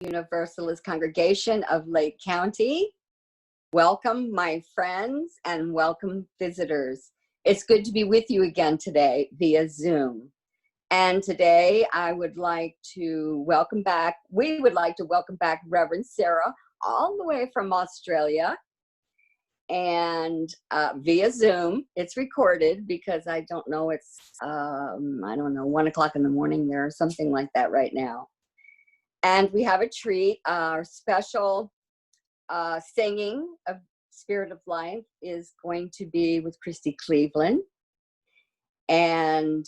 Universalist Congregation of Lake County. Welcome, my friends, and welcome, visitors. It's good to be with you again today via Zoom. And today I would like to welcome back, we would like to welcome back Reverend Sara, all the way from Australia, and via Zoom. It's recorded because I don't know, it's, I don't know, 1 o'clock in the morning there or something like that right now. And we have a treat. Our special singing of Spirit of Life is going to be with Christy Cleveland. And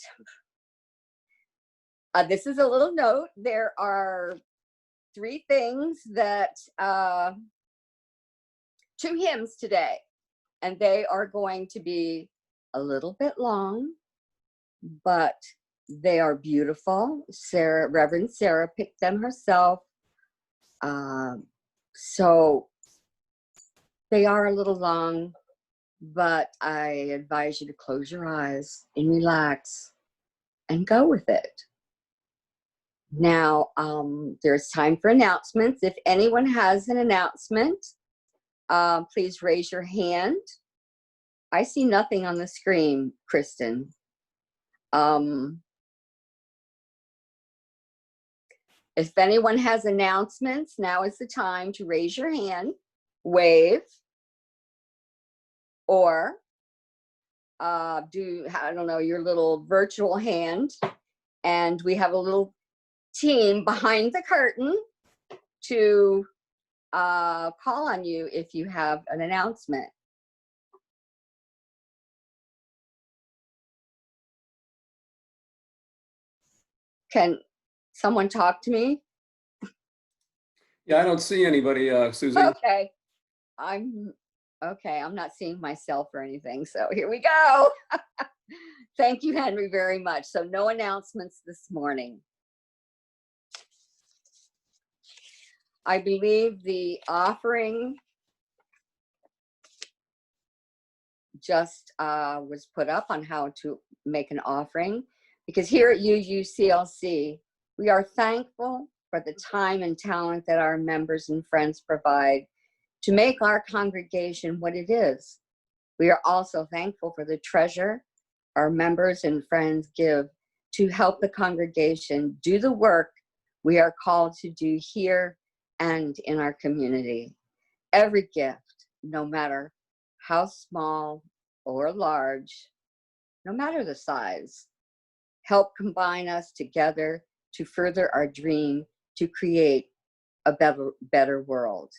this is a little note. There are 3 things that, 2 hymns today, and they are going to be a little bit long, but they are beautiful. Reverend Sara picked them herself. So they are a little long, but I advise you to close your eyes and relax and go with it. Now, there's time for announcements. If anyone has an announcement, please raise your hand. I see nothing on the screen, Kristen. If anyone has announcements, now is the time to raise your hand, wave, or do, I don't know, your little virtual hand. And we have a little team behind the curtain to call on you if you have an announcement. Can someone talk to me? Yeah, I don't see anybody, Susie. Okay. I'm not seeing myself or anything, so here we go. Thank you, Henry, very much. So no announcements this morning. I believe the offering just was put up on how to make an offering, because here at UUCLC, we are thankful for the time and talent that our members and friends provide to make our congregation what it is. We are also thankful for the treasure our members and friends give to help the congregation do the work we are called to do here and in our community. Every gift, no matter how small or large, no matter the size, help combine us together to further our dream to create a better world.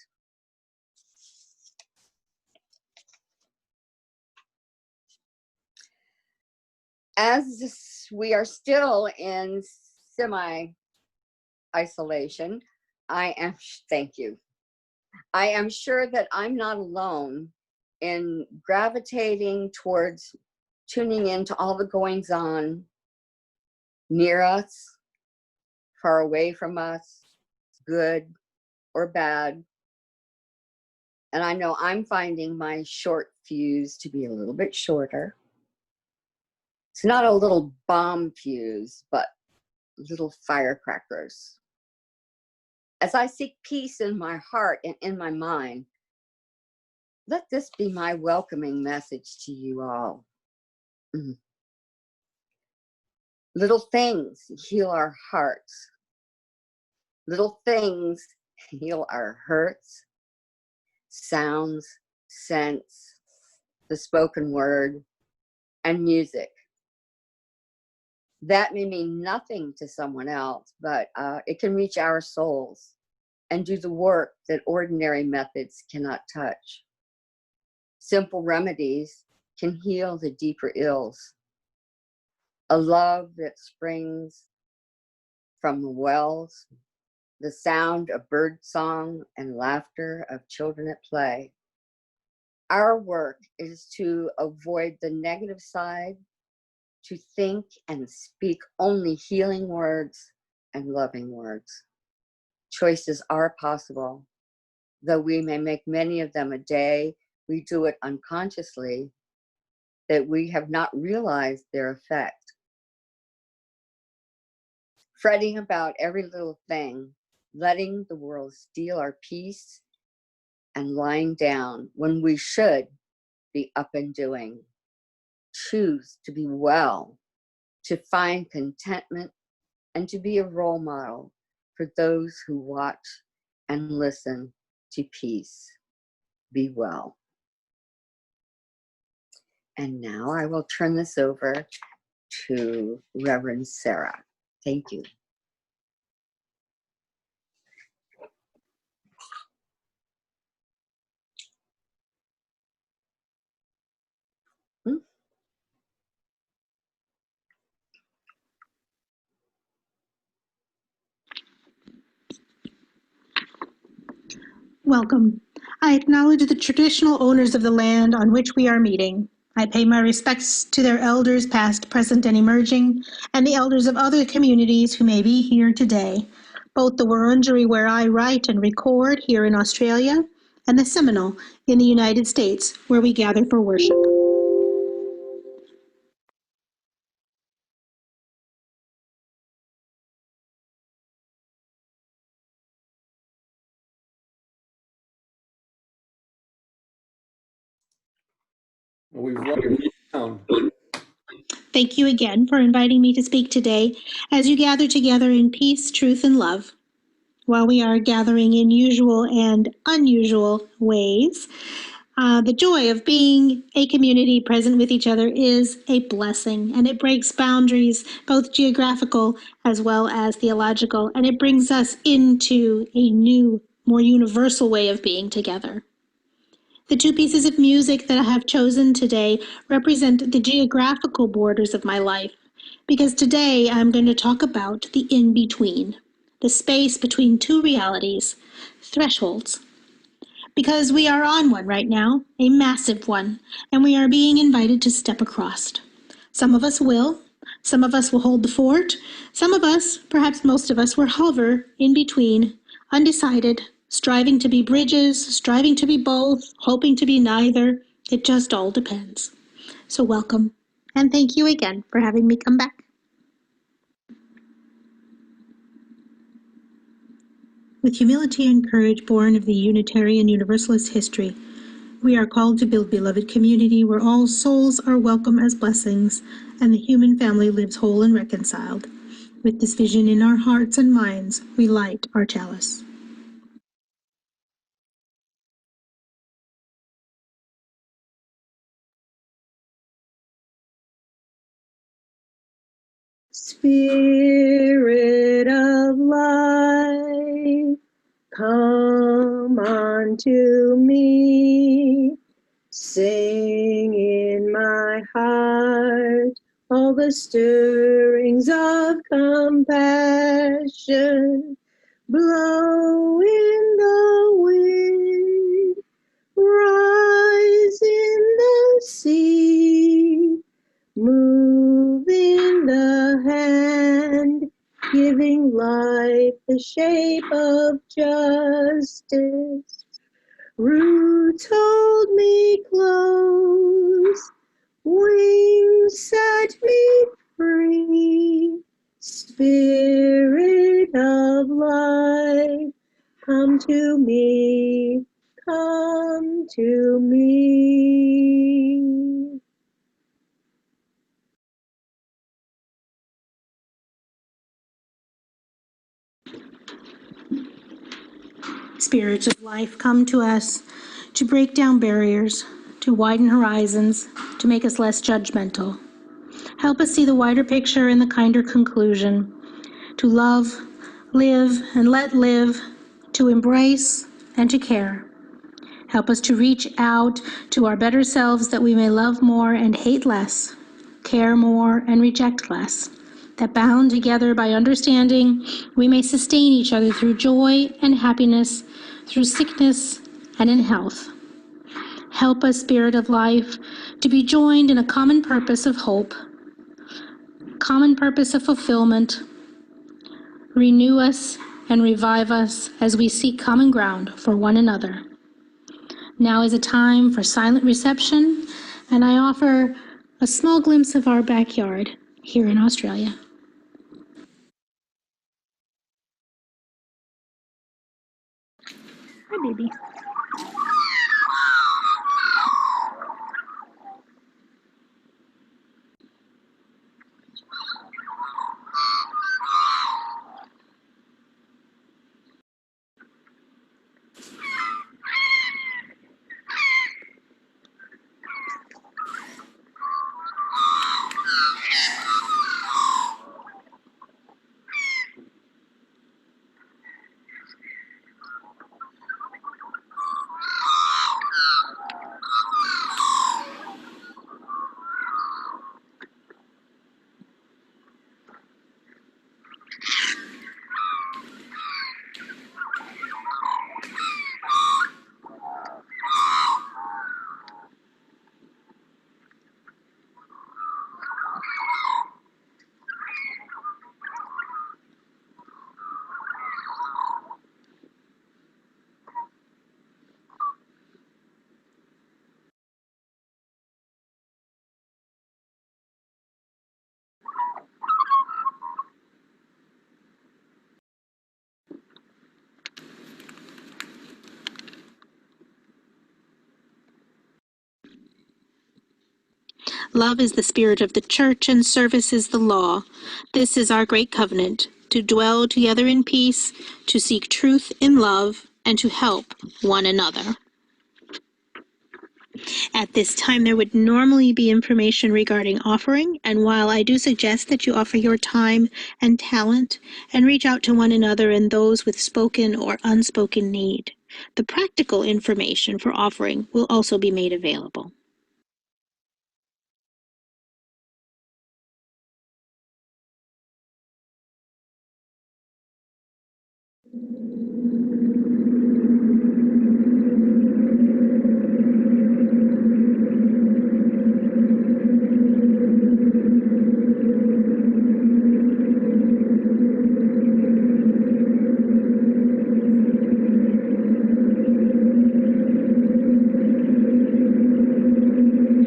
As we are still in semi-isolation, thank you. I am sure that I'm not alone in gravitating towards tuning into all the goings on near us, far away from us, good or bad. And I know I'm finding my short fuse to be a little bit shorter. It's not a little bomb fuse, but little firecrackers. As I seek peace in my heart and in my mind, let this be my welcoming message to you all. Little things heal our hearts. Little things heal our hurts. Sounds, scents, the spoken word, and music. That may mean nothing to someone else, but it can reach our souls and do the work that ordinary methods cannot touch. Simple remedies can heal the deeper ills. A love that springs from the wells, the sound of bird song and laughter of children at play. Our work is to avoid the negative side, to think and speak only healing words and loving words. Choices are possible. Though we may make many of them a day, we do it unconsciously, that we have not realized their effect. Fretting about every little thing letting the world steal our peace, and lying down when we should be up and doing. Choose to be well, to find contentment, and to be a role model for those who watch and listen to peace. Be well. And now I will turn this over to Reverend Sara. Thank you. Welcome. I acknowledge the traditional owners of the land on which we are meeting. I pay my respects to their elders past, present, and emerging, and the elders of other communities who may be here today, both the Wurundjeri where I write and record here in Australia, and the Seminole in the United States where we gather for worship. We've run you down. Thank you again for inviting me to speak today as you gather together in peace, truth, and love. While we are gathering in usual and unusual ways, the joy of being a community present with each other is a blessing, and it breaks boundaries, both geographical as well as theological, and it brings us into a new, more universal way of being together. The two pieces of music that I have chosen today represent the geographical borders of my life, because today I'm going to talk about the in-between, the space between two realities, thresholds. Because we are on one right now, a massive one, and we are being invited to step across. Some of us will, some of us will hold the fort, some of us, perhaps most of us, will hover in between, undecided, striving to be bridges, striving to be both, hoping to be neither. It just all depends. So welcome, and thank you again for having me come back. With humility and courage born of the Unitarian Universalist history, we are called to build beloved community where all souls are welcome as blessings and the human family lives whole and reconciled. With this vision in our hearts and minds, we light our chalice. Spirit of life, come unto me. Sing in my heart all the stirrings of compassion. Blow in the wind, rise in the sea, move in the hand, giving life the shape of justice. Roots hold me close, wings set me free. Spirit of life, come to me, come to me. Spirits of life, come to us to break down barriers, to widen horizons, to make us less judgmental. Help us see the wider picture and the kinder conclusion, to love, live, and let live, to embrace, and to care. Help us to reach out to our better selves that we may love more and hate less, care more and reject less, that bound together by understanding, we may sustain each other through joy and happiness, through sickness and in health. Help us, Spirit of Life, to be joined in a common purpose of hope, common purpose of fulfillment. Renew us and revive us as we seek common ground for one another. Now is a time for silent reception, and I offer a small glimpse of our backyard here in Australia. Hi, baby. Love is the spirit of the church, and service is the law. This is our great covenant, to dwell together in peace, to seek truth in love, and to help one another. At this time, there would normally be information regarding offering, and while I do suggest that you offer your time and talent and reach out to one another and those with spoken or unspoken need, the practical information for offering will also be made available.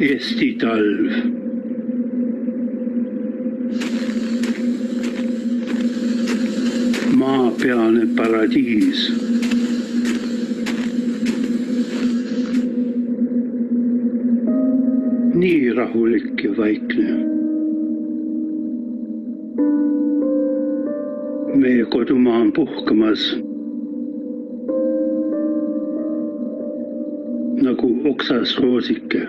Eesti talv. Maapealne paradiis. Nii rahulik ja vaikne. Meie kodumaa on puhkamas nagu oksas roosike.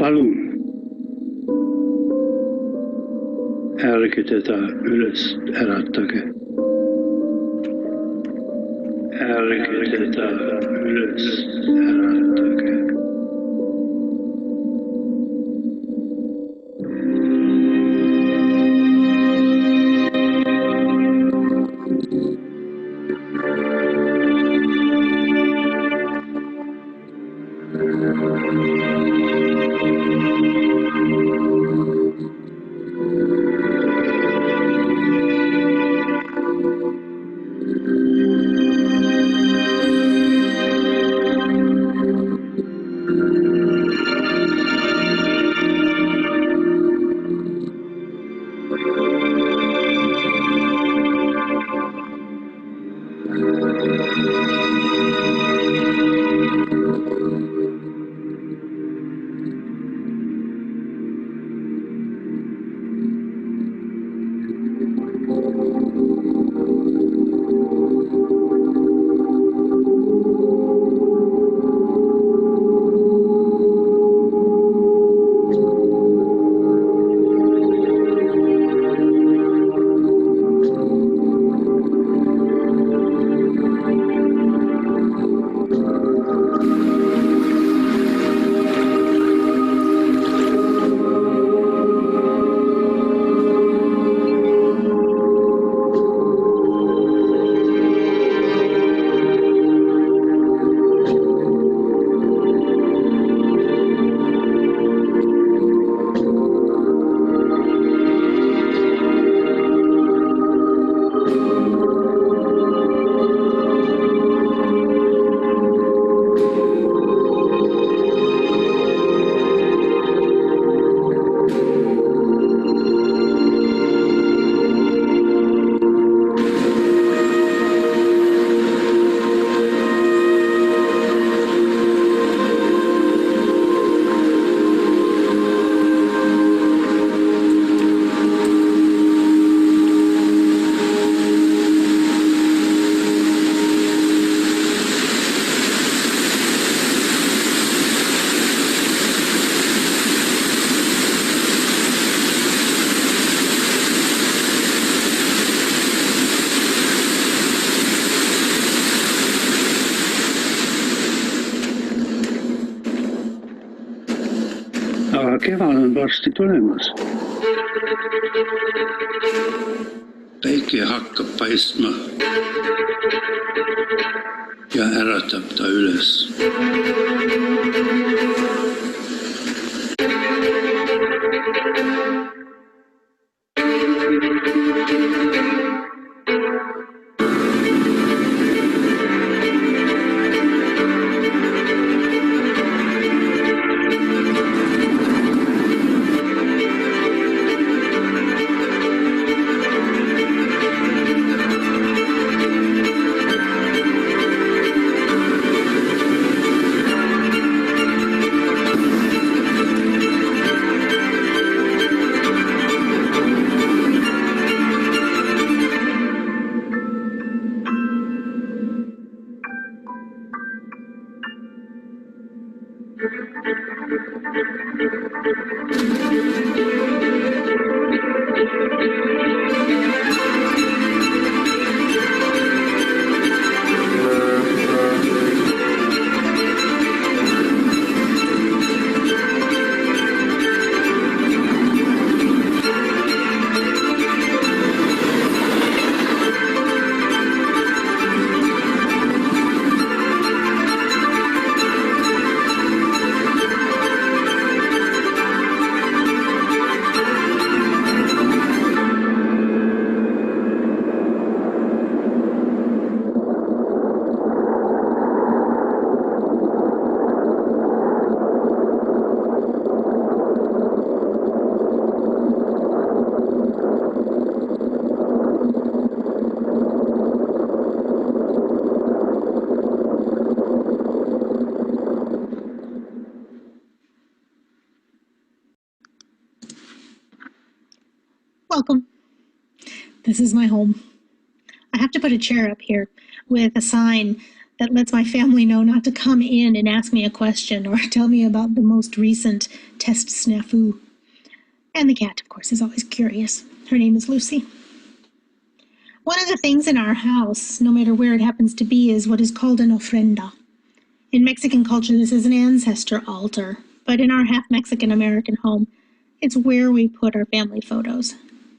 Palun, ärge teda üles äratage. Ärge teda üles äratage. olen varsti tulemas. Päike hakkab paistma ja äratab ta üles. Welcome. This is my home. I have to put a chair up here with a sign that lets my family know not to come in and ask me a question or tell me about the most recent test snafu. And the cat, of course, is always curious. Her name is Lucy. One of the things in our house, no matter where it happens to be, is what is called an ofrenda. In Mexican culture, this is an ancestor altar, but in our half-Mexican American home, it's where we put our family photos,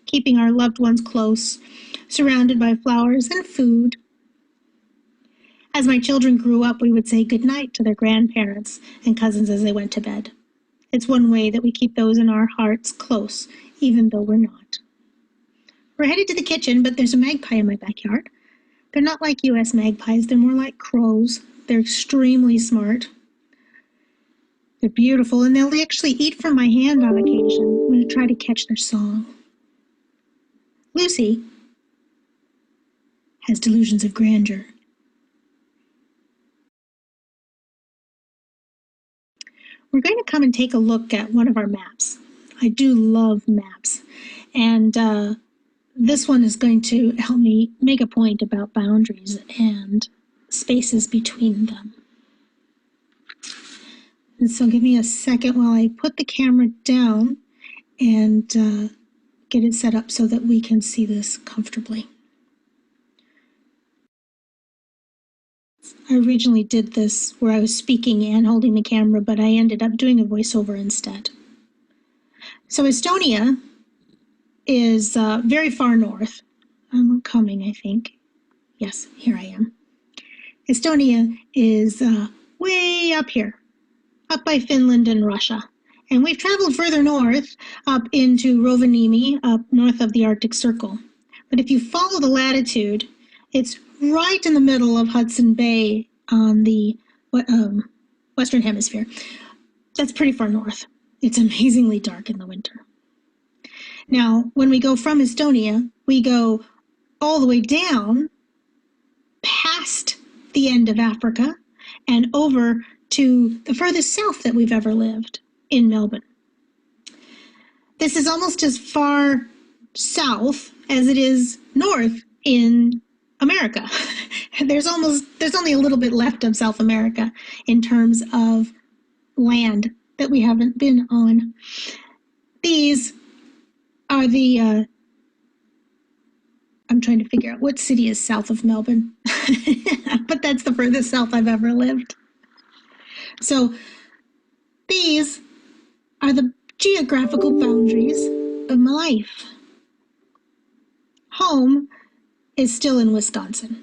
keeping our loved ones close, surrounded by flowers and food. As my children grew up, we would say goodnight to their grandparents and cousins as they went to bed. It's one way that we keep those in our hearts close, even though we're not. We're headed to the kitchen, but there's a magpie in my backyard. They're not like U.S. magpies. They're more like crows. They're extremely smart. They're beautiful, and they'll actually eat from my hand on occasion. I'm going to try to catch their song. Lucy has delusions of grandeur. We're going to come and take a look at one of our maps. I do love maps, and this one is going to help me make a point about boundaries and spaces between them. And so give me a second while I put the camera down and get it set up so that we can see this comfortably. I originally did this where I was speaking and holding the camera, but I ended up doing a voiceover instead. So Estonia is very far north. I'm coming, I think. Yes, here I am. Estonia is way up here, up by Finland and Russia. And we've traveled further north, up into Rovaniemi, up north of the Arctic Circle. But if you follow the latitude, it's right in the middle of Hudson Bay on the Western Hemisphere. That's pretty far north. It's amazingly dark in the winter. Now, when we go from Estonia, we go all the way down past the end of Africa and over to the furthest south that we've ever lived, in Melbourne. This is almost as far south as it is north in America. There's only a little bit left of South America in terms of land that we haven't been on. These are the, I'm trying to figure out what city is south of Melbourne, but that's the furthest south I've ever lived. So these are the geographical boundaries of my life. Home is still in Wisconsin.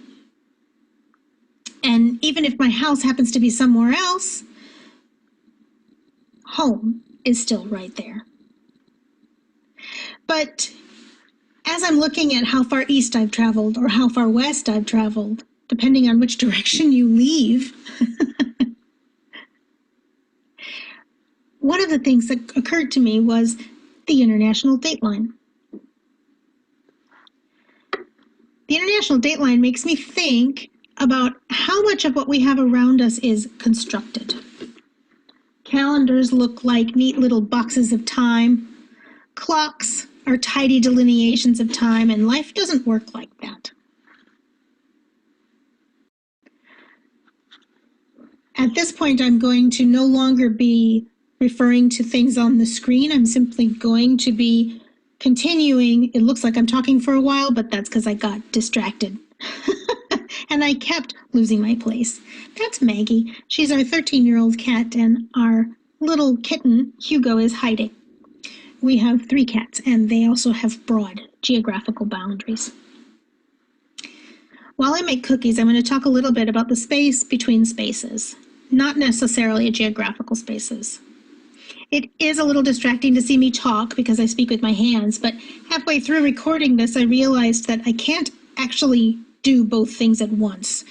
And even if my house happens to be somewhere else, home is still right there. But as I'm looking at how far east I've traveled or how far west I've traveled, depending on which direction you leave, one of the things that occurred to me was the international dateline. The international dateline makes me think about how much of what we have around us is constructed. Calendars look like neat little boxes of time. Clocks are tidy delineations of time, and life doesn't work like that. At this point, I'm going to no longer be referring to things on the screen. I'm simply going to be continuing. It looks like I'm talking for a while, but that's because I got distracted. And I kept losing my place. That's Maggie. She's our 13-year-old cat, and our little kitten, Hugo, is hiding. We have 3 cats, and they also have broad geographical boundaries. While I make cookies, I'm going to talk a little bit about the space between spaces, not necessarily geographical spaces. It is a little distracting to see me talk because I speak with my hands, but halfway through recording this, I realized that I can't actually do both things at once,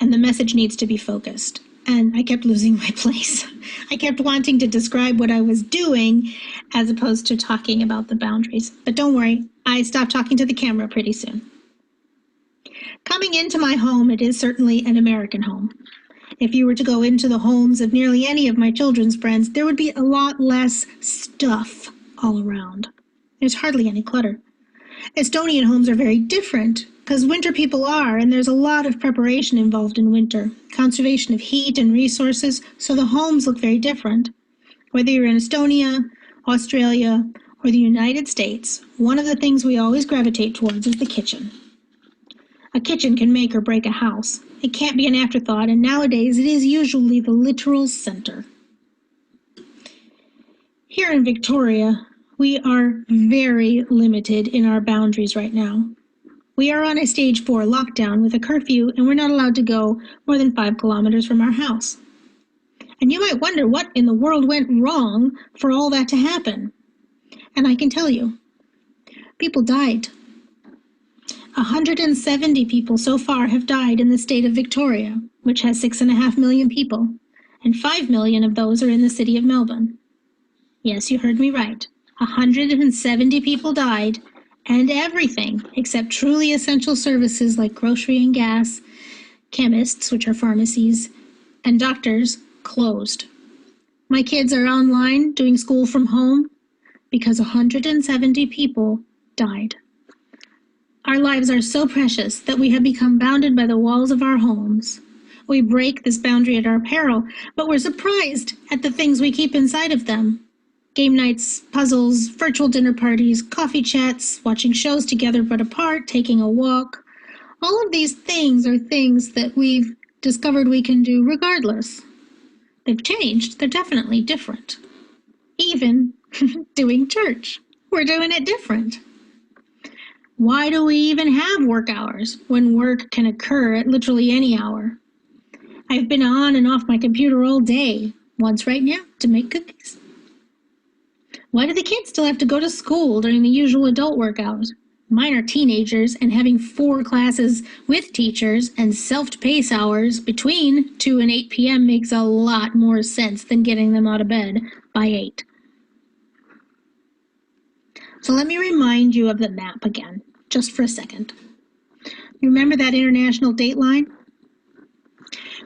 and the message needs to be focused. And I kept losing my place. I kept wanting to describe what I was doing as opposed to talking about the boundaries. But don't worry, I stopped talking to the camera pretty soon. Coming into my home, it is certainly an American home. If you were to go into the homes of nearly any of my children's friends, there would be a lot less stuff all around. There's hardly any clutter. Estonian homes are very different because winter people are, and there's a lot of preparation involved in winter, conservation of heat and resources, so the homes look very different. Whether you're in Estonia, Australia, or the United States, one of the things we always gravitate towards is the kitchen. A kitchen can make or break a house. It can't be an afterthought, and nowadays it is usually the literal center. Here in Victoria, we are very limited in our boundaries right now. We are on a stage 4 lockdown with a curfew, and we're not allowed to go more than 5 kilometers from our house. And you might wonder what in the world went wrong for all that to happen. And I can tell you, people died. 170 people so far have died in the state of Victoria, which has 6.5 million people, and 5 million of those are in the city of Melbourne. Yes, you heard me right. 170 people died, and everything except truly essential services like grocery and gas, chemists, which are pharmacies, and doctors closed. My kids are online doing school from home because 170 people died. Our lives are so precious that we have become bounded by the walls of our homes. We break this boundary at our peril, but we're surprised at the things we keep inside of them. Game nights, puzzles, virtual dinner parties, coffee chats, watching shows together but apart, taking a walk. All of these things are things that we've discovered we can do regardless. They've changed. They're definitely different. Even doing church. We're doing it different. Why do we even have work hours when work can occur at literally any hour? I've been on and off my computer all day, once right now, to make cookies. Why do the kids still have to go to school during the usual adult work hours? Mine are teenagers, and having 4 classes with teachers and self-pace hours between 2 and 8 p.m. makes a lot more sense than getting them out of bed by 8. So let me remind you of the map again, just for a second. You remember that international dateline?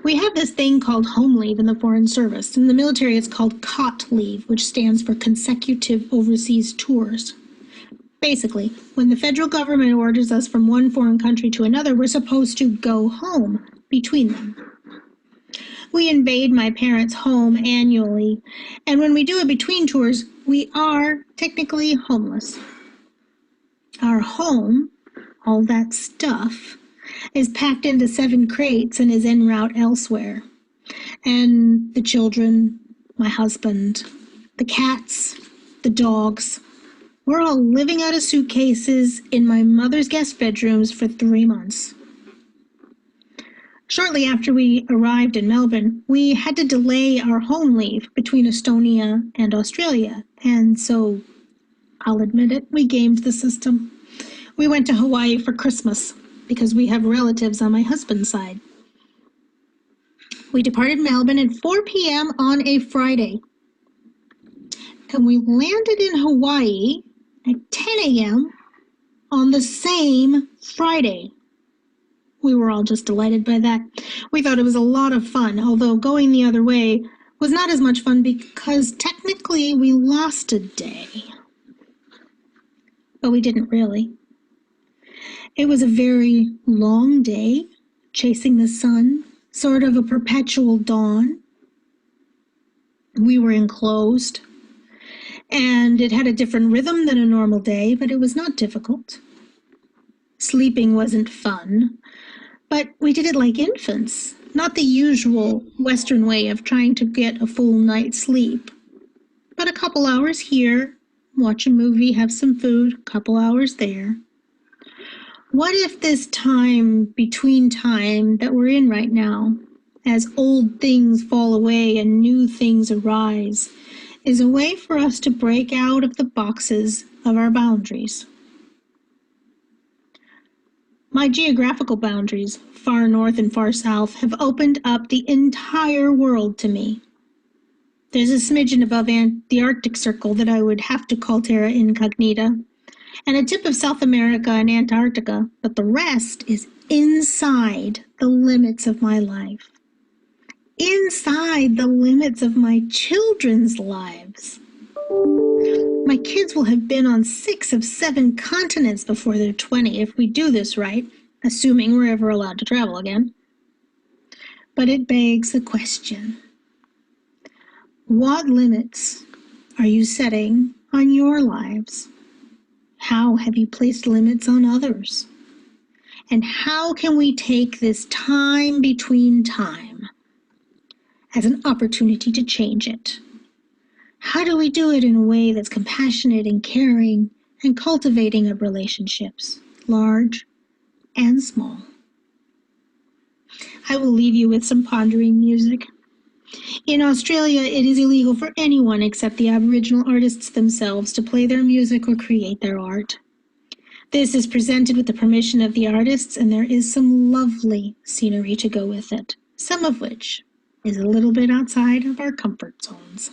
We have this thing called home leave in the Foreign Service. In the military, it's called COT leave, which stands for consecutive overseas tours. Basically, when the federal government orders us from one foreign country to another, we're supposed to go home between them. We invade my parents' home annually, and when we do it between tours, we are technically homeless. Our home, all that stuff, is packed into 7 crates and is en route elsewhere. And the children, my husband, the cats, the dogs. We're all living out of suitcases in my mother's guest bedrooms for 3 months. Shortly after we arrived in Melbourne, we had to delay our home leave between Estonia and Australia, and so I'll admit it, we gamed the system. We went to Hawaii for Christmas because we have relatives on my husband's side. We departed Melbourne at 4 p.m. on a Friday, and we landed in Hawaii at 10 a.m. on the same Friday. We were all just delighted by that. We thought it was a lot of fun, although going the other way was not as much fun because technically we lost a day. But we didn't really. It was a very long day, chasing the sun, sort of a perpetual dawn. We were enclosed, and it had a different rhythm than a normal day, but it was not difficult. Sleeping wasn't fun, but we did it like infants, not the usual Western way of trying to get a full night's sleep, but a couple hours here, watch a movie, have some food, couple hours there. What if this time between time that we're in right now, as old things fall away and new things arise, is a way for us to break out of the boxes of our boundaries? My geographical boundaries, far north and far south, have opened up the entire world to me. There's a smidgen above the Arctic Circle that I would have to call terra incognita, and a tip of South America and Antarctica, but the rest is inside the limits of my life. Inside the limits of my children's lives. My kids will have been on 6 of 7 continents before they're 20 if we do this right, assuming we're ever allowed to travel again. But it begs the question, what limits are you setting on your lives? How have you placed limits on others? And how can we take this time between time as an opportunity to change it? How do we do it in a way that's compassionate and caring and cultivating of relationships, large and small? I will leave you with some pondering music. In Australia, it is illegal for anyone except the Aboriginal artists themselves to play their music or create their art. This is presented with the permission of the artists, and there is some lovely scenery to go with it, some of which is a little bit outside of our comfort zones.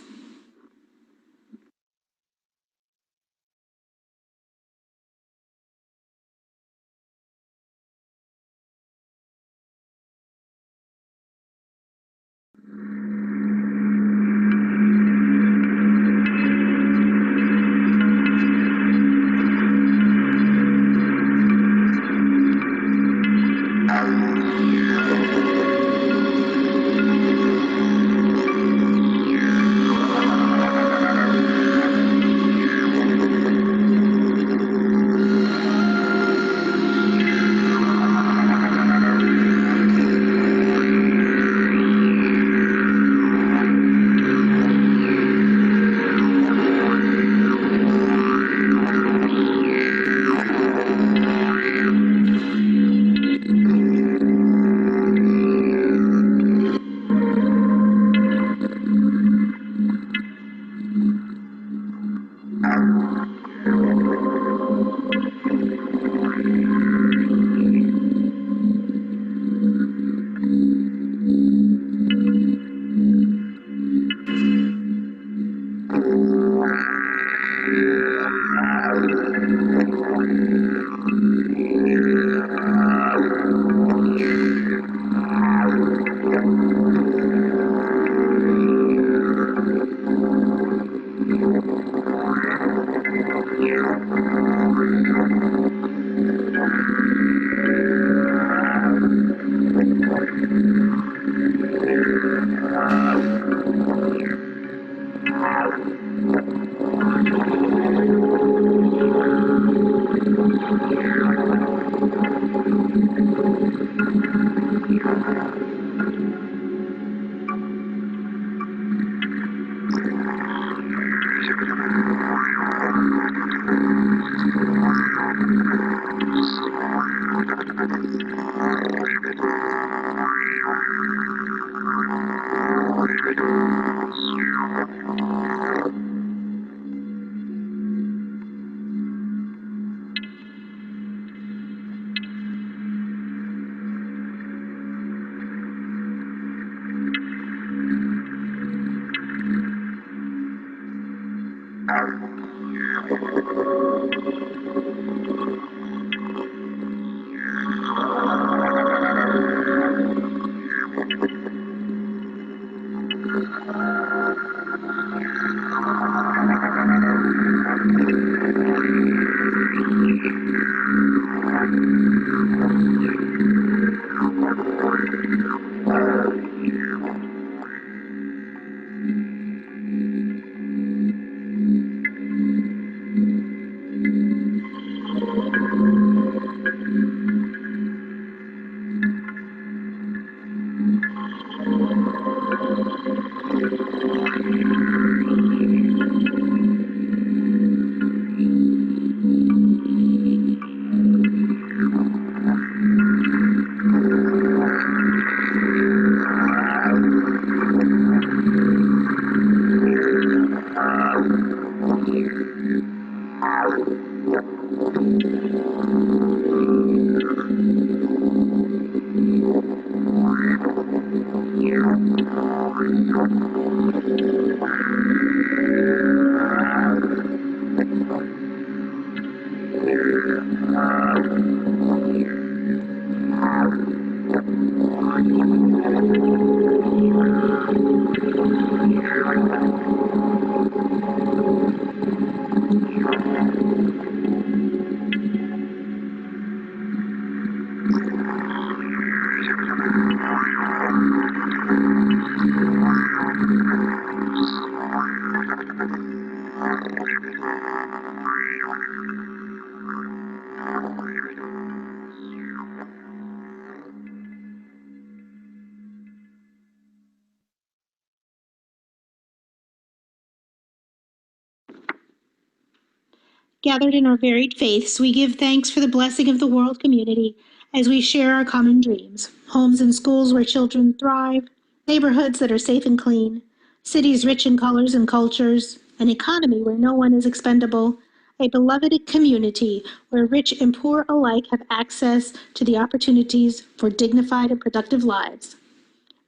Gathered in our varied faiths, we give thanks for the blessing of the world community as we share our common dreams. Homes and schools where children thrive, neighborhoods that are safe and clean, cities rich in colors and cultures, an economy where no one is expendable, a beloved community where rich and poor alike have access to the opportunities for dignified and productive lives.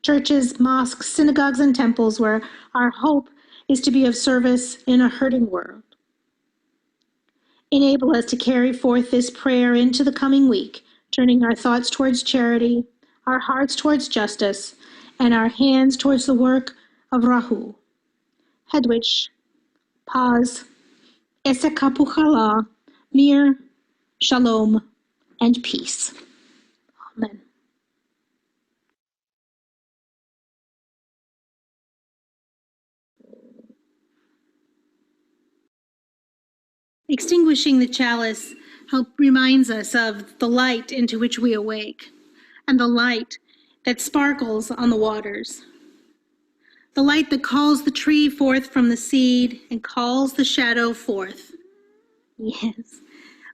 Churches, mosques, synagogues, and temples where our hope is to be of service in a hurting world. Enable us to carry forth this prayer into the coming week, turning our thoughts towards charity, our hearts towards justice, and our hands towards the work of Rahu. Hedwig, pause, Esekapuchala, mir, shalom, and peace. Amen. Extinguishing the chalice reminds us of the light into which we awake, and the light that sparkles on the waters. The light that calls the tree forth from the seed and calls the shadow forth. Yes.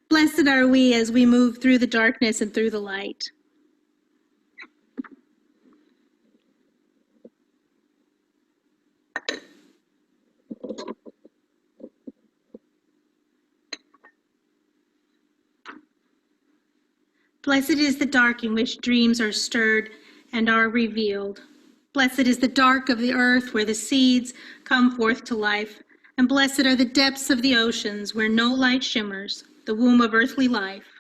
Blessed are we as we move through the darkness and through the light. Blessed is the dark in which dreams are stirred and are revealed. Blessed is the dark of the earth where the seeds come forth to life. And blessed are the depths of the oceans where no light shimmers, the womb of earthly life.